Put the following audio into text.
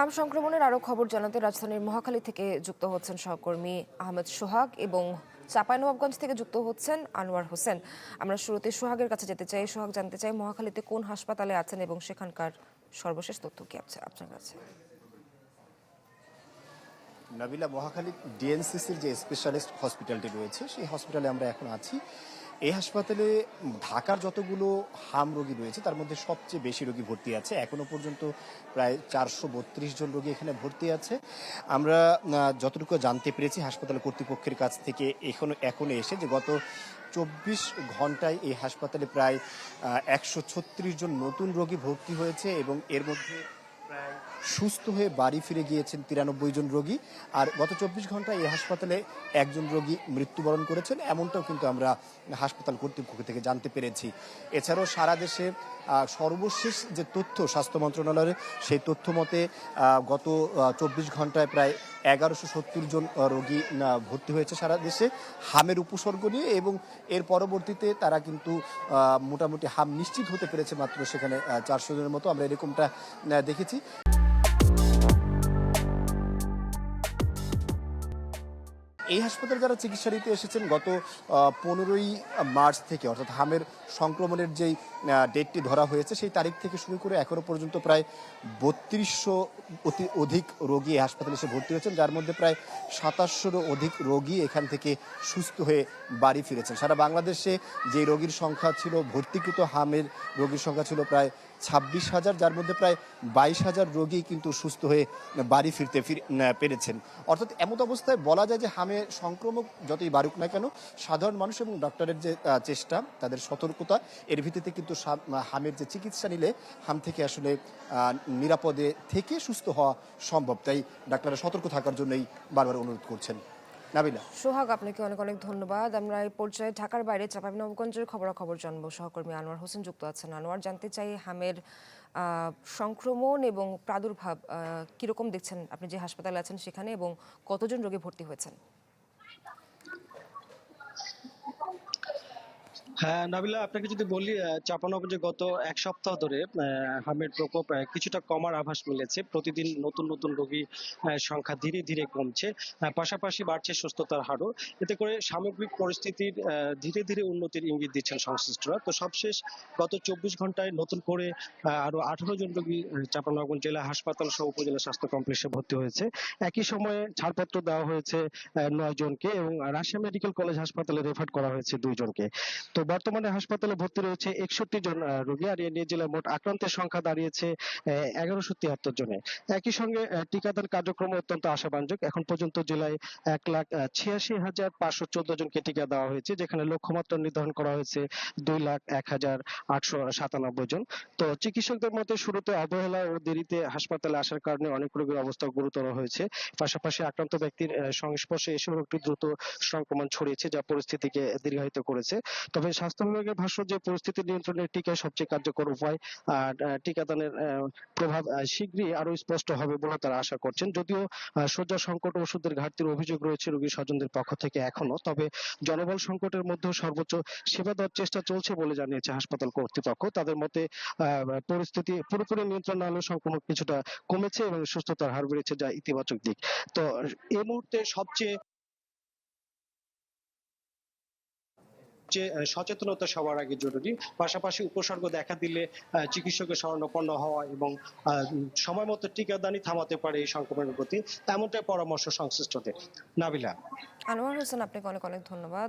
হাম সংক্রমণের আরও খবর জানাতে রাজধানীর মহাখালী থেকে যুক্ত হচ্ছেন সহকর্মী আহমেদ সোহাগ এবং চাঁপাইনবাবগঞ্জ থেকে যুক্ত হচ্ছেন আনোয়ার হোসেন। আমরা শুরুতে সোহাগের কাছে যেতে চাই। সোহাগ, জানতে চাই মহাখালীতে কোন হাসপাতালে আছেন এবং সেখানকার সর্বশেষ তথ্য কি আছে আপনার কাছে? নাবিলা, মহাখালী ডিএনসিসির যে স্পেশালিস্ট হসপিটালটি রয়েছে সেই হসপিটালে আমরা এখন আছি। এই হাসপাতালে ঢাকার যতগুলো হাম রোগী রয়েছে তার মধ্যে সবচেয়ে বেশি রোগী ভর্তি আছে। এখনো পর্যন্ত প্রায় 432 জন রোগী এখানে ভর্তি আছে। আমরা যতটুকু জানতে পেরেছি হাসপাতাল কর্তৃপক্ষের কাছ থেকে এখন এসে যে গত 24 ঘন্টায় এই হাসপাতালে প্রায় 136 জন নতুন রোগী ভর্তি হয়েছে এবং এর মধ্যে প্রায় সুস্থ হয়ে বাড়ি ফিরে গিয়েছেন 93 জন রোগী। আর গত 24 ঘন্টায় এই হাসপাতালে একজন রোগী মৃত্যুবরণ করেছেন, এমনটাও কিন্তু আমরা হাসপাতাল কর্তৃপক্ষ থেকে জানতে পেরেছি। এছাড়াও সারা দেশে সর্বশেষ যে তথ্য স্বাস্থ্য মন্ত্রণালয়ের, সেই তথ্য মতে গত 24 ঘন্টায় প্রায় 1170 জন রোগী ভর্তি হয়েছে সারা দেশে হামের উপসর্গ নিয়ে, এবং এর পরবর্তীতে তারা কিন্তু মোটামুটি হাম নিশ্চিত হতে পেরেছে মাত্র সেখানে 400 জনের মতো। আমরা এরকমটা দেখেছি। এই হাসপাতালে যারা চিকিৎসা নিতে এসেছেন গত 15ই মার্চ থেকে, অর্থাৎ হামের সংক্রমণের যেই ডেটটি ধরা হয়েছে সেই তারিখ থেকে শুরু করে এখনো পর্যন্ত প্রায় 3200 অধিক রোগী এই হাসপাতালে এসে ভর্তি হয়েছেন, যার মধ্যে প্রায় 2700 অধিক রোগী এখান থেকে সুস্থ হয়ে বাড়ি ফিরেছেন। সারা বাংলাদেশে যে রোগীর সংখ্যা ছিল, ভর্তিকৃত হামের রোগীর সংখ্যা ছিল প্রায় 26,000, যার মধ্যে প্রায় 22,000 রোগী কিন্তু সুস্থ হয়ে বাড়ি ফিরতে পেরেছেন। অর্থাৎ এমত অবস্থায় বলা যায় যে হামে সংক্রমক যতই বাড়ুক না কেন, সাধারণ মানুষ এবং ডক্টরের যে চেষ্টা, তাদের সতর্কতা, এর ভিত্তিতে কিন্তু হামের যে চিকিৎসা নিলে হাম থেকে আসলে নিরাপদে থেকে সুস্থ হওয়া সম্ভব। তাই ডাক্তাররা সতর্ক থাকার জন্যই বারবার অনুরোধ করছেন। নাবিলা। সোহাগ, আপনাকে অনেক অনেক ধন্যবাদ। আমরা এই পর্যায়ে ঢাকার বাইরে চাঁপাইনবাবগঞ্জের খবরাখবর জানবো। সহকর্মী আনোয়ার হোসেন যুক্ত আছেন। আনোয়ার, জানতে চাই হামের সংক্রমণ এবং প্রাদুর্ভাব কিরকম দেখছেন আপনি যে হাসপাতালে আছেন সেখানে, এবং কতজন রোগী ভর্তি হয়েছেন? হ্যাঁ নাবিলা, আপনাকে যদি বলি চাঁপাইনবাবগঞ্জে গত এক সপ্তাহ ধরে হামের প্রকোপ কিছুটা কমার আভাস মিলেছে। প্রতিদিন নতুন নতুন রোগী সংখ্যা ধীরে ধীরে কমছে, পাশাপাশি বাড়ছে সুস্থতার হারও। এতে করে সামগ্রিক পরিস্থিতির ধীরে ধীরে উন্নতির ইঙ্গিত দিচ্ছেন সংশ্লিষ্টরা। তো সবশেষ গত 24 ঘন্টায় নতুন করে আরো 18 জন রোগী চাঁপাইনবাবগঞ্জ জেলা হাসপাতাল সহ উপজেলা স্বাস্থ্য কমপ্লেক্সে ভর্তি হয়েছে। একই সময়ে ছাড়পত্র দেওয়া হয়েছে 9 জনকে এবং রাজশাহী মেডিকেল কলেজ হাসপাতালে রেফার করা হয়েছে 2 জনকে। তো বর্তমানে হাসপাতালে ভর্তি রয়েছে 61 জন রোগী, আর এ নিয়ে জেলায় মোট আক্রান্তের সংখ্যা দাঁড়িয়েছে 1173 জনে। একই সঙ্গে টিকাদান কার্যক্রম অত্যন্ত আশাব্যঞ্জক। এখন পর্যন্ত জেলায় 1,86,514 জনকে টিকা দেওয়া হয়েছে, যেখানে লক্ষ্যমাত্রা নির্ধারণ করা হয়েছে 2,01,897 জন। তো চিকিৎসকদের মতে শুরুতে অবহেলা ও দেরিতে হাসপাতালে আসার কারণে অনেক রোগীর অবস্থা গুরুতর হয়েছে। পাশাপাশি আক্রান্ত ব্যক্তির সংস্পর্শে এসে রোগটি দ্রুত সংক্রমণ ছড়িয়েছে, যা পরিস্থিতিকে দীর্ঘায়িত করেছে। তবে স্বাস্থ্য বিভাগের ভাষ্য যে পরিস্থিতি নিয়ন্ত্রণে টিকা সবচেয়ে কার্যকর উপায়, আর টিকাদানের প্রভাব শীঘ্রই আরো স্পষ্ট হবে বলে তারা আশা করছেন। যদিও শয্যা সংকট ও ওষুধের ঘাটতির অভিযোগ রয়েছে রোগীর স্বজনদের পক্ষ থেকে এখনো, তবে জনবল সংকটের মধ্যেও সর্বোচ্চ সেবা দেওয়ার চেষ্টা চলছে বলে জানিয়েছে হাসপাতাল কর্তৃপক্ষ। তাদের মতে পরিস্থিতি পুরোপুরি নিয়ন্ত্রণ না হলেও সংক্রমণ কিছুটা কমেছে এবং সুস্থতার হার বেড়েছে, যা ইতিবাচক দিক। তো এই মুহূর্তে সবচেয়ে সচেতনতা সবার আগে জরুরি। পাশাপাশি উপসর্গ দেখা দিলে চিকিৎসকের শরণাপন্ন হওয়া এবং সময় মতো টিকাদানই থামাতে পারে এই সংক্রমণের গতি, তেমনটাই পরামর্শ সংশ্লিষ্টদের। নাবিলা। আনোয়ার হোসেন, আপনাকে অনেক অনেক ধন্যবাদ।